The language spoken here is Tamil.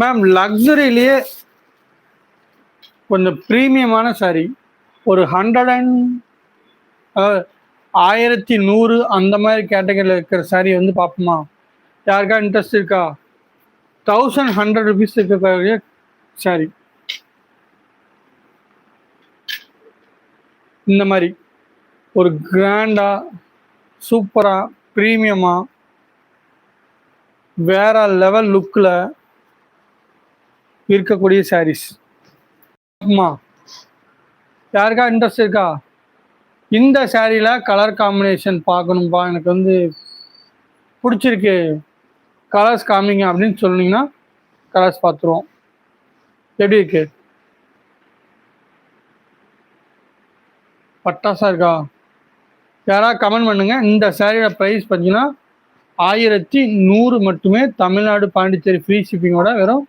மேம் லக்ஸரியிலேயே கொஞ்சம் ப்ரீமியமான சாரீ ஒரு 1100 அந்த மாதிரி கேட்டகரியில் இருக்கிற சாரீ வந்து பார்ப்போமா? யாருக்கா இன்ட்ரெஸ்ட் இருக்கா? 1100 rupees இருக்கக்கூடிய சாரீ இந்த மாதிரி ஒரு கிராண்டா சூப்பரா ப்ரீமியமா வேற லெவல் லுக்கில் இருக்கக்கூடிய சாரீஸ். யாருக்கா இன்ட்ரெஸ்ட் இருக்கா? இந்த சாரியில் கலர் காம்பினேஷன் பார்க்கணும்பா, எனக்கு வந்து பிடிச்சிருக்கு, கலர்ஸ் காமிங்க அப்படின்னு சொன்னீங்கன்னா கலர்ஸ் பார்த்துருவோம். எப்படி இருக்கு? பட்டாசா இருக்கா? யாராவது கமெண்ட் பண்ணுங்க. இந்த சாரியோட ப்ரைஸ் பார்த்தீங்கன்னா 1100 மட்டுமே. தமிழ்நாடு பாண்டிச்சேரி ஃப்ரீ ஷிப்பிங்கோட வெறும்